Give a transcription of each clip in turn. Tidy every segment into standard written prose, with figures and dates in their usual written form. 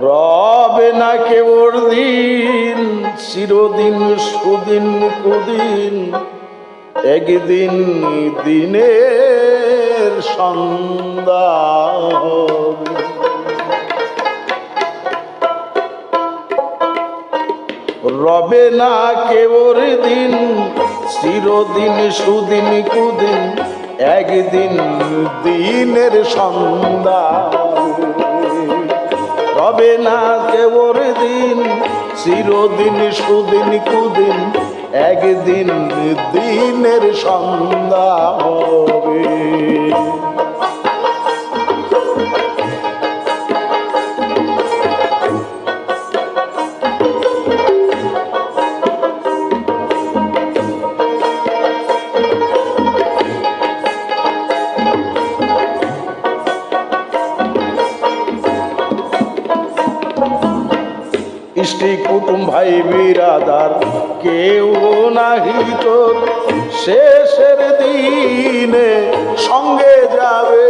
রবে না কেবল দিন, চিরদিন সুদিন কুদিন, একদিন দিনের সন্ধ্যা হবে। রবে না কেবল দিন, চিরদিন সুদিন কুদিন, একদিন দিনের সন্ধ্যা। রবে না কেবল দিন, চিরদিন সুদিন কুদিন, একদিন দিনের সন্ধ্যা হবে। ইষ্টি কুটুম ভাই বিরাদার কেউ নাহি তোর, শেষের দিনে সঙ্গে যাবে।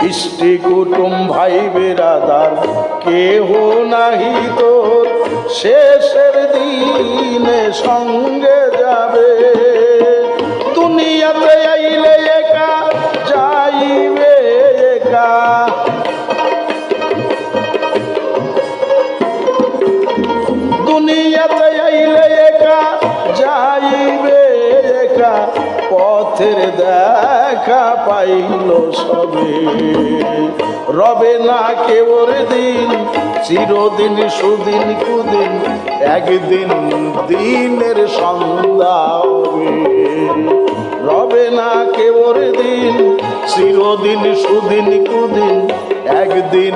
ইষ্টি কুটুম ভাই বিরাদার কেহ নাহি তোর, শেষের দিনে সঙ্গে যাবে। দুনিয়াতে আইলে একা যাইবে একা, দুনিয়াতে আইলে একা যাইবে একা, পথের দেখা পাইল সবে। রবে না কেবল দিন, চিরদিন সুদিন কুদিন, একদিন দিনের সন্ধ্যা হবে। রবে না কেবল দিন, চিরদিন সুদিন কুদিন, একদিন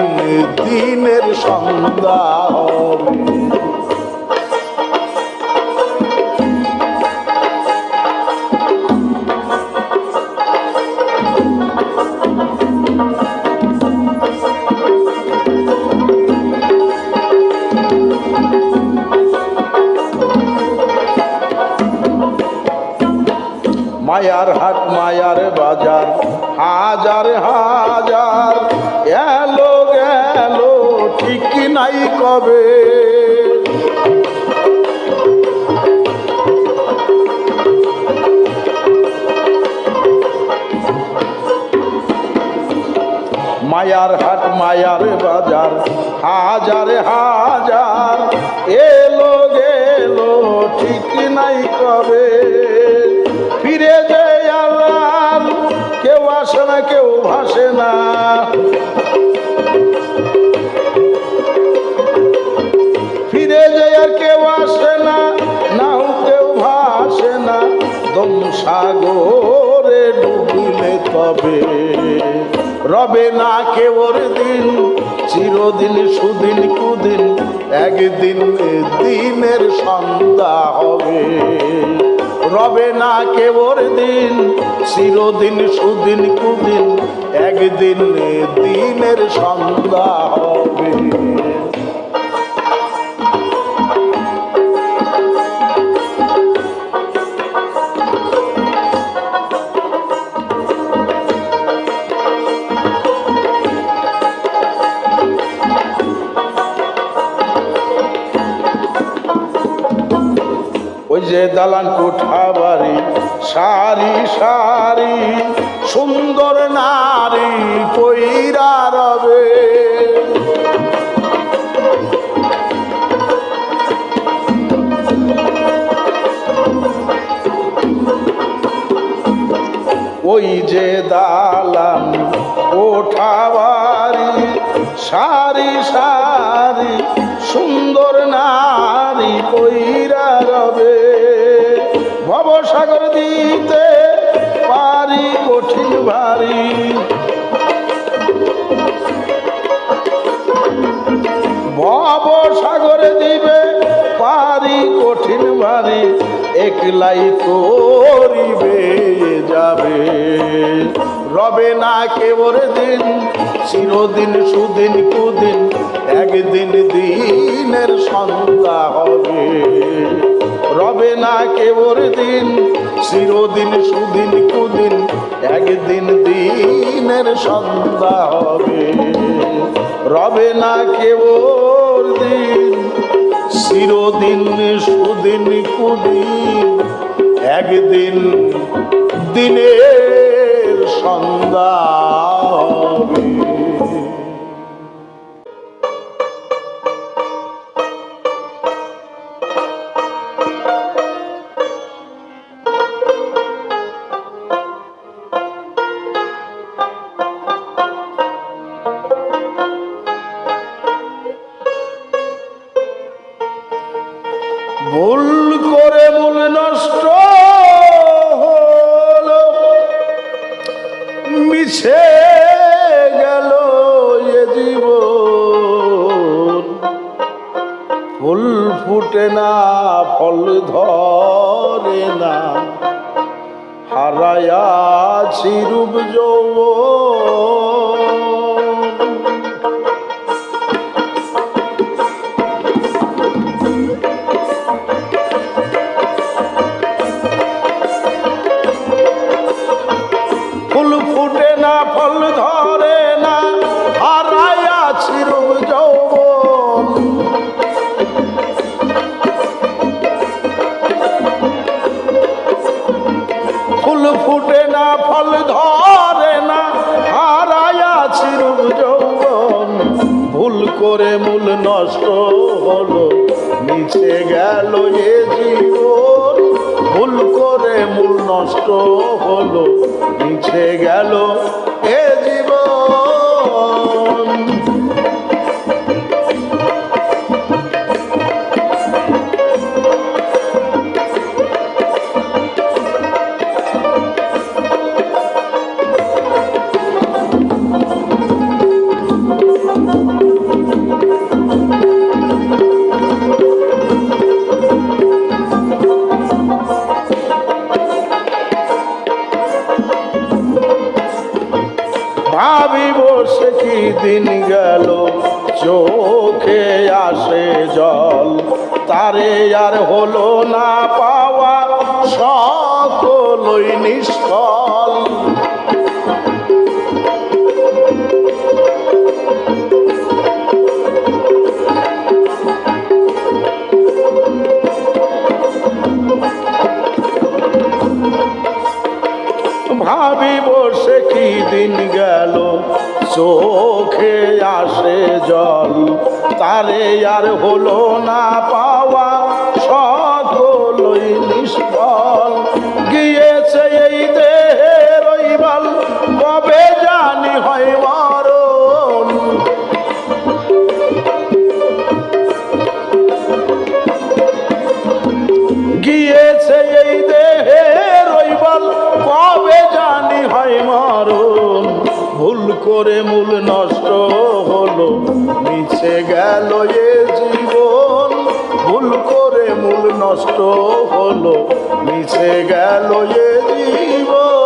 দিনের সন্ধ্যা হবে। মায়ার হাট মায়ার বাজার, হাজার হাজার এলো গেল ঠিক নাই কবে। মায়ার হাট মায়ার বাজার, হাজার হাজার এলো গেল ঠিক নাই কবে। ফিরে যে আল্লাহ কেউ আসে না কেউ ভাসে না, ফিরে যে আর কেউ আসে না, নাও কেউ ভাসে না, দম সাগরে ডুবিলে তবে। রবে না কেবল দিন, চিরদিন সুদিন কুদিন, একদিন দিনের সন্ধ্যা হবে। রবে না কেবল দিন, চিরদিন সুদিন কুদিন, একদিন দিনের সন্ধ্যা হবে। ওই যে দালান কোঠা বাড়ি, সারি সারি সুন্দর নারী পইরা রবে। ওই যে দালান কোঠা বাড়ি, সারি সারি সুন্দর নারী পইরা রবে। ভবসাগর দিতে পারি কঠিন ভারী, ভবসাগরে দিবে পারি কঠিন ভারী, একলাই করিবে যাবে। রবে না কেবল দিন, চিরদিন সুদিন কুদিন, একদিন দিনের সন্ধ্যা হবে। রবে না কেবর দিন, চিরদিন সুদিন কুদিন, একদিন দিনের সন্ধ্যা হবে। রবে না কেবর দিন, চিরদিন সুদিন কুদিন, একদিন দিনের সন্ধ্যা হবে। ভুল করে মূল নষ্ট হলো, মিছে গেল এ জীবন। ফুল ফুটে না ফল ধরে না, হারায়াছি রূপ যৌবন। ফুল ফুটে না ফল ধরে না, হারায়াছি রূপ যৌবন। ফুল ফুটে না ফল ধরে না, হারায়াছি রূপ যৌবন। ভুল করে মূল নষ্ট হলো, মিছে গেল এ জীবন। ভুল করে মূল নষ্ট হলো, মিছে গেল এ জীবন। ভাবি বসে কি দিন গেল, চোখে আসে জল। তারে আর হলো না পাওয়া, সকলই নিষ্ফল। ভাবি বসে কি দিন গেল, চোখে আসে জল। তারে আর হলো না পাওয়া, সকলই নিষ্ফল। গিয়েছে এই দেহের রইবাল, কবে জানি হয় মরণ। গিয়েছে এই দেহের রইবাল, কবে জানি হয় মরণ। ভুল করে মূল নষ্ট হলো, মিছে গেল এ জীবন। ভুল করে মূল নষ্ট হলো, মিছে গেল এ জীবন।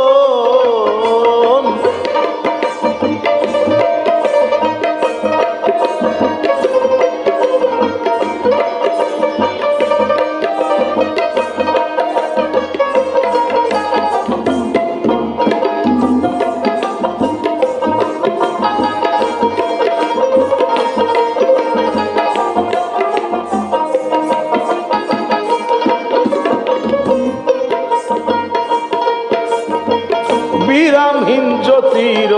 বিরামহীন জ্যোতির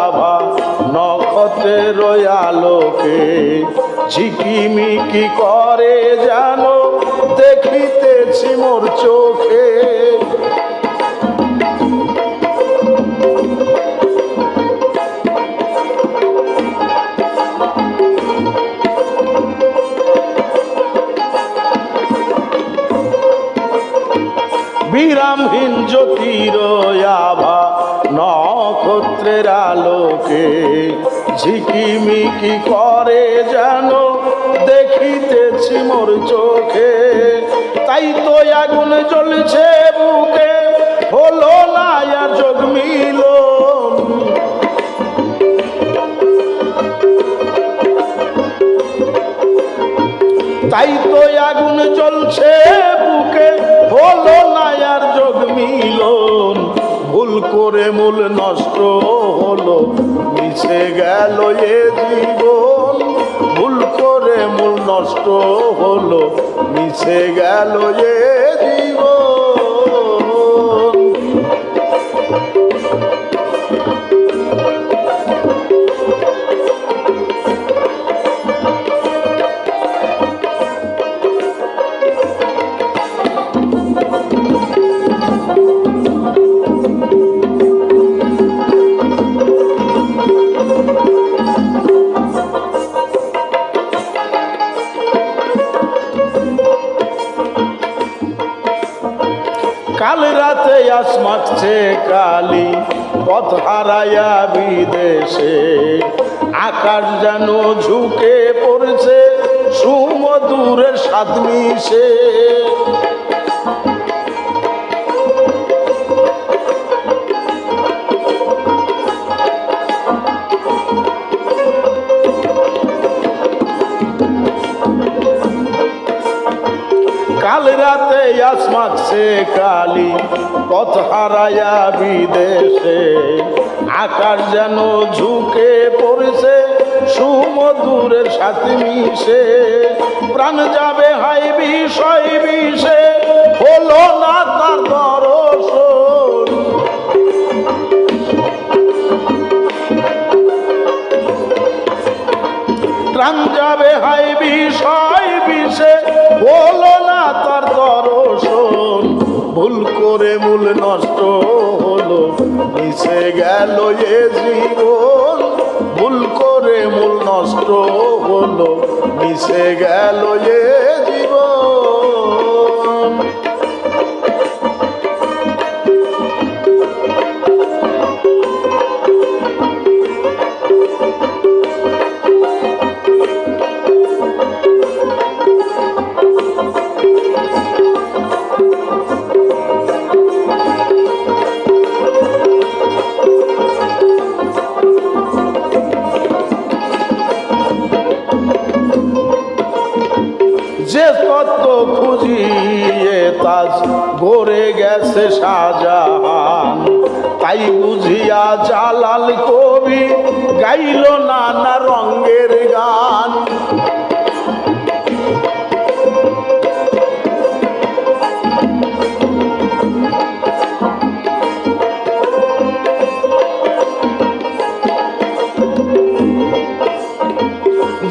আভা, নক্ষত্রের আলোকে ঝিকিমিকি করে যেন দেখিতেছি মোর চোখে। বিরামহীন জ্যোতির আভা, নক্ষত্রের আলোকে ঝিকিমিকি করে যেন দেখিতেছি মোর চোখে। তাই তো আগুন জ্বলছে বুকে, হলো না আর যোগ মিলন। তাই তো আগুন জ্বলছে বুকে, বুকে হলো না আর যোগ মিলন, ভুল করে মূল নষ্ট হলো মিশে গেল এ জীবন, ভুল করে মূল নষ্ট হলো মিশে গেল এ জীবন। কাল রাতে আস মাখছে কালি পথ হারাইয়া বিদেশে, আকাশ যেন ঝুঁকে পড়ছে সুমধুরের স্বাদ মিশে। কাল রাতে আস মাখছে কালি পথ হারাইয়া বিদেশে, আকাশ যেন ঝুঁকে পড়ছে সুমধুরের সাথে মিশে, প্রাণ যাবে হাই বিষয় বিষে হলো না তার দর্শন, প্রাণ যাবে হাই বিষয় বিষে হলো না তার দর্শন, ভুল করে মূল নষ্ট হলো মিশে গেল এ জীবন, ভুল করে মূল নষ্ট হলো মিশে গেল এ জীবন। যে তত্ত্ব খুঁজিয়ে তাজ গড়ে গেছে শাহজাহান, তাই বুঝিয়া জালাল কবি গাইল নানা রঙের গান।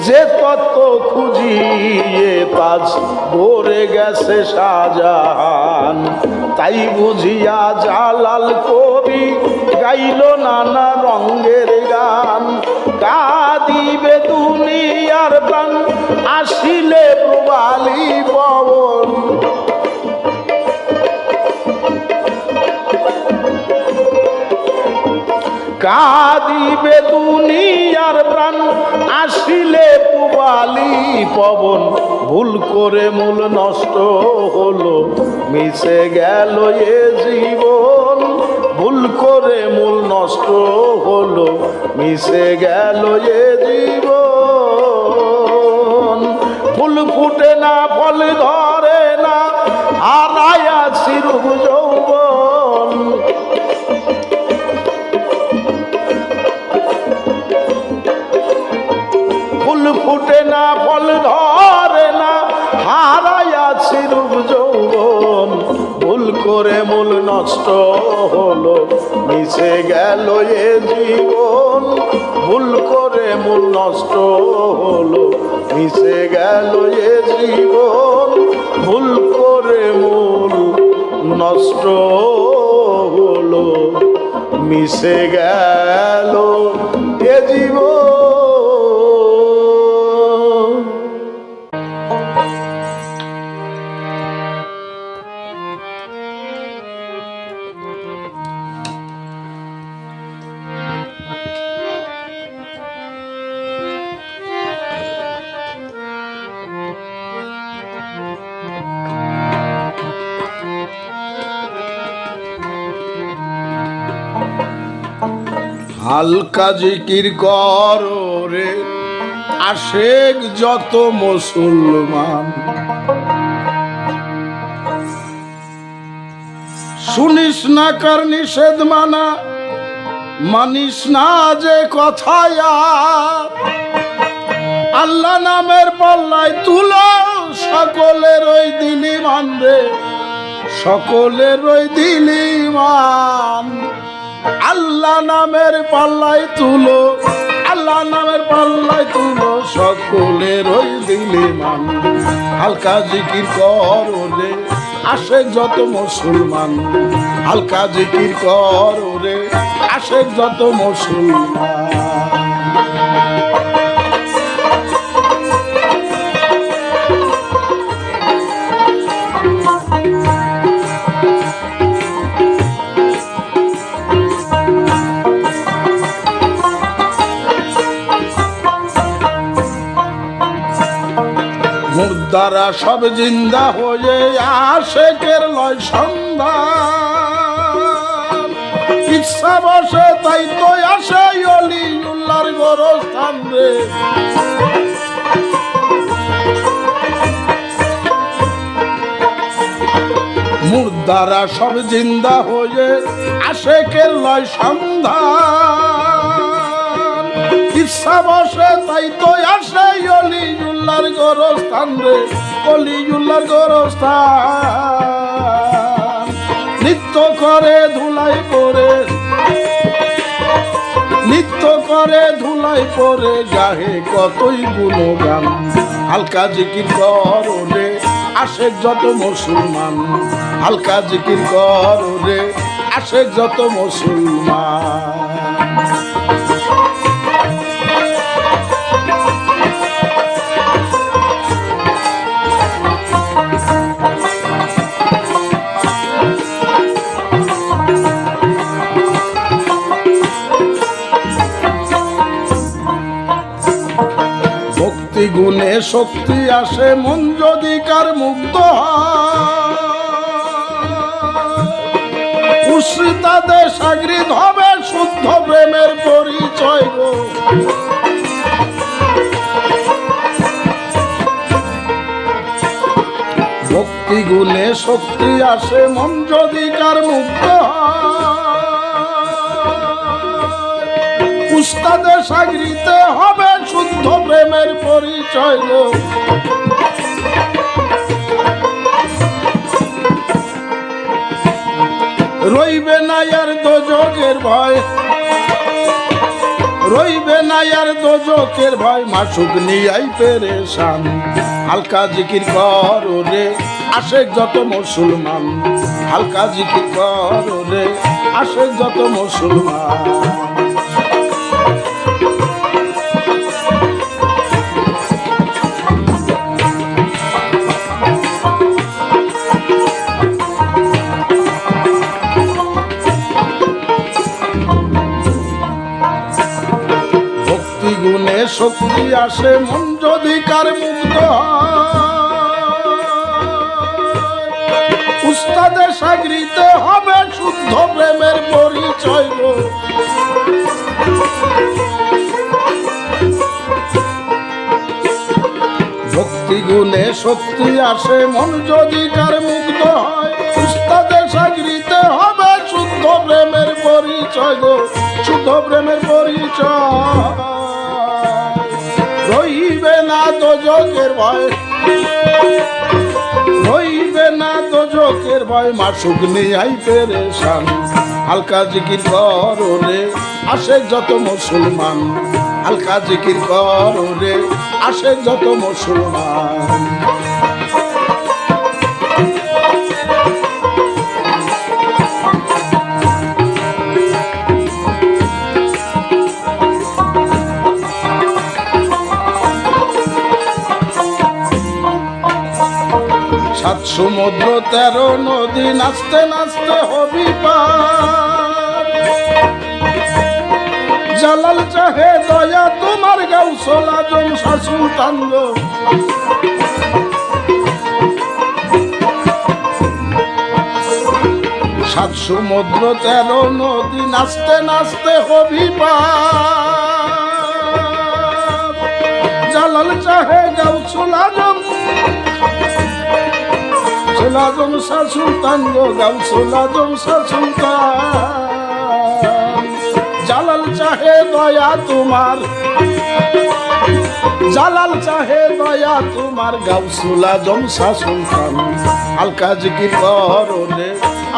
যে তত্ত্ব খুঁজিয়ে তাজ গড়ে গেছে শাহজাহান, তাই বুঝিয়া জালাল কবি গাইল নানা রঙের গান। কাঁদিবে দুনিয়ার প্রাণ আসিলে প্রবালী পবন, কাঁদিবে দুনিয়ার প্রাণ আসিলে পুবালি পবন, ভুল করে মূল নষ্ট হলো মিশে গেল এ জীবন, ভুল করে মূল নষ্ট হলো মিশে গেল এ জীবন। ফুল ফুটে না ফল ধরে না হারাইয়াছি রূপ যৌবন, ফুল ফুটে না ফল ধরে না হারাইয়াছি রূপ যৌবন, ভুল করে মূল নষ্ট হলো মিশে গেল এ জীবন, ভুল করে মূল নষ্ট হলো মিশে গেল এ জীবন, ভুল করে মূল নষ্ট হলো মিশে গেল এ জীবন। হালকা জিকির করো রে আশেক যত মুসলমান, শুনিস না কার নিষেধ মানা, মানিস না যে কথায় আল্লাহ নামের পাল্লায় তুলো সকলের ওই দিলি মানবে, সকলের ওই দিলি মান। আল্লাহ নামের পাল্লায় তুলো, আল্লাহ নামের পাল্লায় তুলো সকলের ওই দিলি মান। হালকা জিকির কর রে আশেক যত মুসলমান, হালকা জিকির কর রে আশেক যত মুসলমান। মুর্দারা সব জিন্দা হয়ে আশেকের লয় সন্ধান, ইচ্ছা বসে তাই তো আসে অলিউল্লাহর গোরস্থান রে। মুর্দারা সব জিন্দা হয়ে আশেকের লয় সন্ধান, ইচ্ছা বসে তাই তো আসে অলিউল্লাহর গোরস্থান রে, অলিউল্লাহর গোরস্থান। নিত্য করে ধুলাই পরে, নিত্য করে ধুলাই পরে গাহে কতই গুণগান। হালকা জিকির কর রে আশেক যত মুসলমান, হালকা জিকির কর রে আশেক যত মুসলমান। ভক্তি গুণে শক্তি আসে মন যদি কার মুক্ত হয়, তাদের সাগরিদ হবে শুদ্ধ প্রেমের পরিচয় গো। ভক্তি গুণে শক্তি আসে মন যদি কার মুক্ত হয়, উস্তাদে সাগরিতে হবে শুদ্ধ প্রেমের পরিচয় গো। রইবে না আর দোজকের ভয়, রইবে না আর দোজকের ভয়, মাসুক নিয়াই পেরেশান। হালকা জিকির কর রে আশেক যত মুসলমান, হালকা জিকির কর রে আশেক যত মুসলমান। গুণে শক্তি আসে মন যদি কার মুক্ত হয়, উস্তাদে সাগরিতে হবে শুদ্ধ প্রেমের পরিচয় গো। ভক্তি গুণে শক্তি আসে মন যদি কার মুক্ত হয়, উস্তাদে সাগরিতে হবে শুদ্ধ প্রেমের পরিচয় গো, শুদ্ধ প্রেমের পরিচয়। রইবে না দোজকের ভয়, রইবে না দোজকের ভয়, মাসুক নিয়াই পেরেশান। হালকা জিকির কর রে আশেক যত মুসলমান, হালকা জিকির কর রে আশেক যত মুসলমান। সাত সমুদ্র 13 নদী নাচতে নাচতে হবি পার, জালাল চাহে দয়া তোমার গাউসুল আজম শাহ সুলতান গো। সাত সমুদ্র 13 নদী নাচতে নাচতে হবি পার, জালাল চাহে গাউসুল আজম গাউসুল আজম শাহ সুলতান গো গাউসুল আজম শাহ সুলতান জালাল চাহে দয়া তোমার জালাল চাহে দয়া তোমার গাউসুল আজম শাহ সুলতান হালকা জিকির করো রে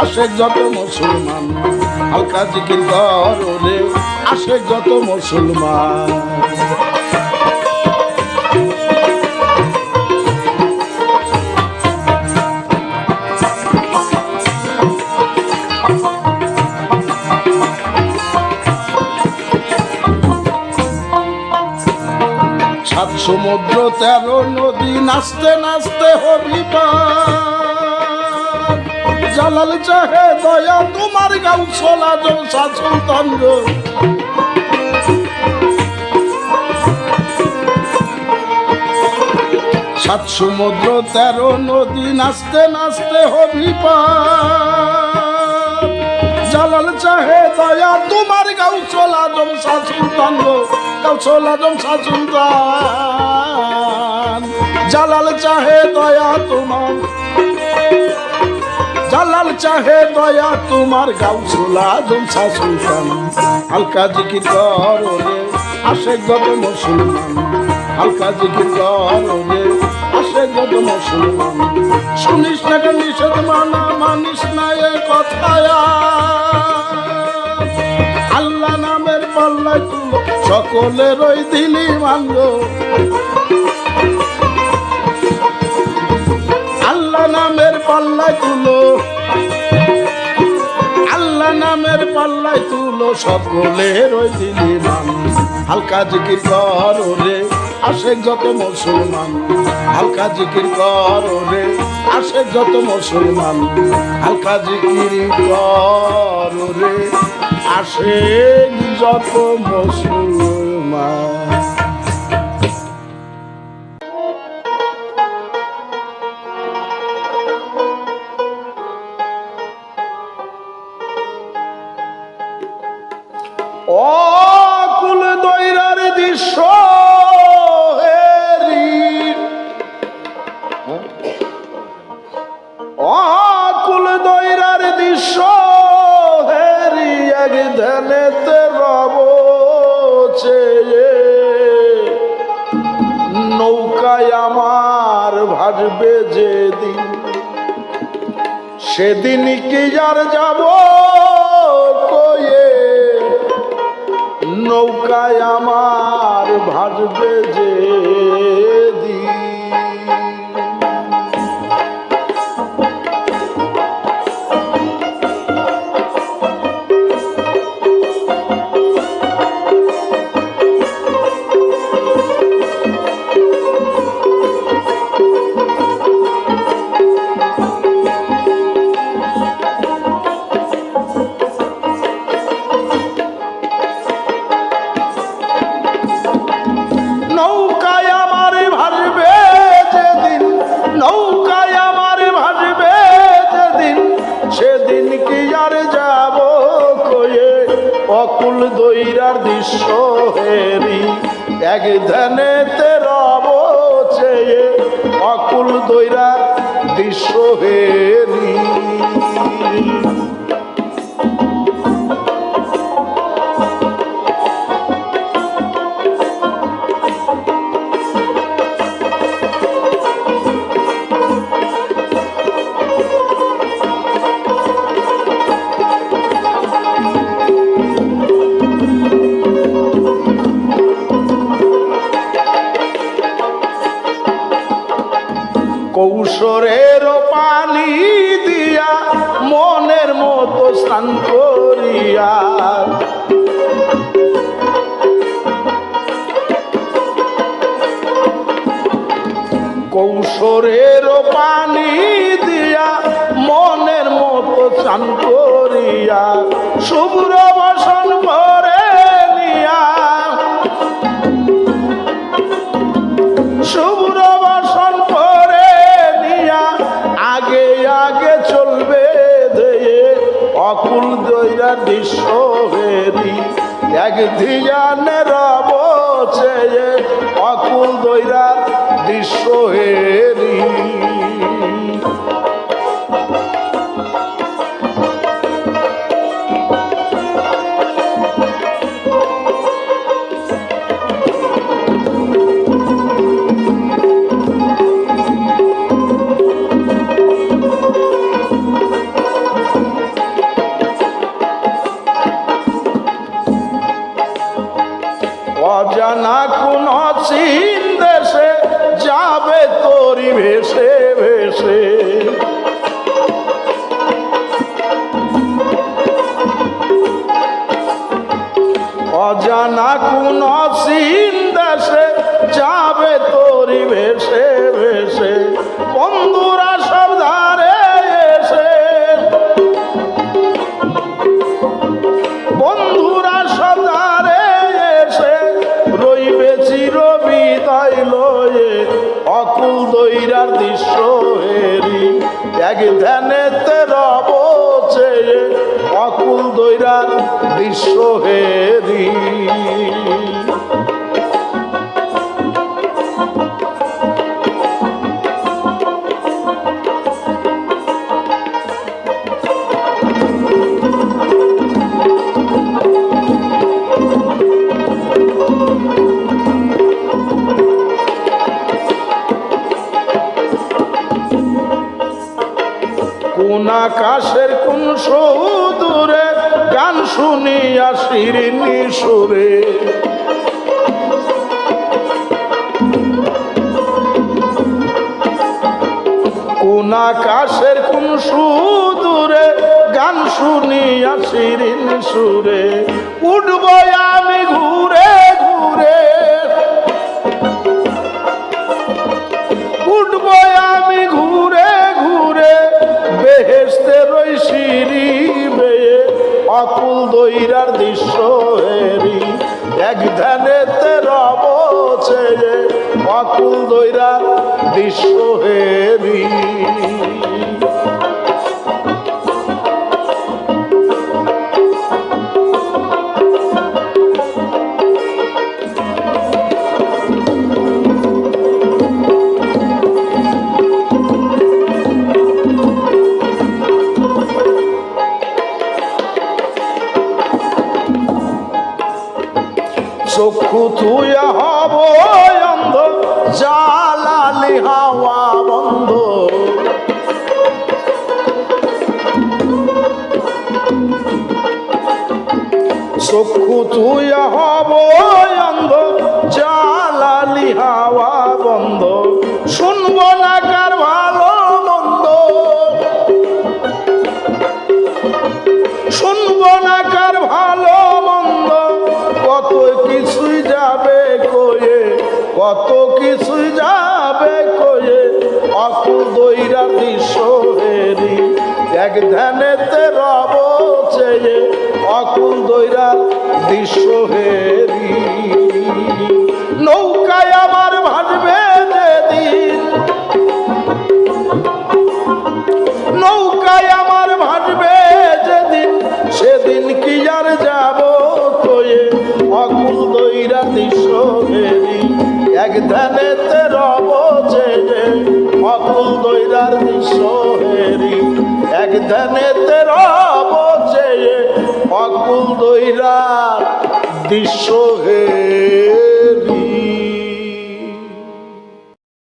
আশেক যত মুসলমান হালকা জিকির করো রে আশেক যত মুসলমান সাত সমুদ্র 13 নদী নাচতে নাচতে হরিপার জালাল চাহে দয়া তোমার গাউসুল আজম শাহ সুলতান গো সাত সমুদ্র 13 নদী নাচতে নাচতে হরিপার জালাল চাহে দয়া তোমার গাউসুল আজম শাহ সুলতান গো গাউসুল আজম শাহ সুলতান জালাল চাহে দয়া তোমার জালাল চাহে দয়া তোমার গাউসুল আজম শাহ সুলতান হালকা জিকির করো রে আশেক যত মুসলমান হালকা জিকির করো রে আশেক যত মুসলমান শুনিস না কেন নিষেধ মানা মানিস না এ কথা আল্লাহ নামের পাল্লায় তুলো সকলের ওই দিনই মানব আল্লাহ নামের পাল্লায় তুলো আল্লাহ নামের পাল্লায় তুলো সকলের ওই দিনই মানব হালকা জিকির করো রে আশেক যত মুসলমান হালকা জিকির করো রে আশেক যত মুসলমান হালকা জিকির করো রে আশেক যত মুসলমান অকুল দৈরার দৃশ্য অকুল দৈরার দৃশ্য হেরি এক ধ্যানেতে রব চেয়ে নৌকায় আমার ভাসবে যেদিন সেদিন কি আর যাব কয়ে নৌকায় আমার ভাসবে যেদিন অকুল দৈরার দৃশ্য হেরি এক ধ্যানেতে রব চেয়ে অকুল দৈরার দৃশ্য হেরি কৌশলের পানি দিয়া মনের মতো স্নান করিয়া কৌশলের পানি দিয়া মনের মতো স্নান করিয়া শুভ্র বসন ভরে নিয়া শুভ্র বসন ভরে নিয়া আগে আগে চলবে দেয়ে অকুল দৈরার দৃশ্য হেরি এক ধিয়ানে রব চেয়ে অকুল দৈরার দৃশ্য হেরি বিদায় লয়ে অকুল দৈরার দৃশ্য হেরি এক ধ্যানেতে রব চেয়ে অকুল দৈরার দৃশ্য হেরি কোন আকাশের কোন সুদূরে গান শুনিয়া শিরিনি সুরে কোন আকাশের কোন সুদূরে গান শুনিয়া শিরিনি সুরে উঠব আমি ঘুরে ঘুরে উঠব আমি ঘুরে ঘুরে বেহেশতের ওই সিঁড়ি বেয়ে অকুল দৈরার দৃশ্য হেরি এক ধ্যানেতে রব ছেড়ে অকুল দৈরার দৃশ্য হেরি চক্ষু তুয়া হব অন্ধ জালালি হাওয়া বন্ধ চক্ষু তুয়া হব অন্ধ জালালি হাওয়া বন্ধ শুনব না কার ভালো মন্দ শুনব না কার ভালো মন্দ কত কিছুই যাবে কয়ে কত কিছুই যাবে কয়ে অকুল দৈরার দৃশ্য হেরি এক ধ্যানেতে রব চেয়ে অকুল দৈরার দৃশ্য হেরি নৌকায় আমার ভাসবে যেদিন নৌকায় আমার ভাসবে যেদিন সেদিন কি আর যাব কয়ে অকুল দৈরা দৃশ্য হেরি এক ধ্যানেতে রব চেয়ে অকুল দৈরার দৃশ্য হেরি এক ধ্যানেতে রব চেয়ে অকুল দৈরার দৃশ্য হেরি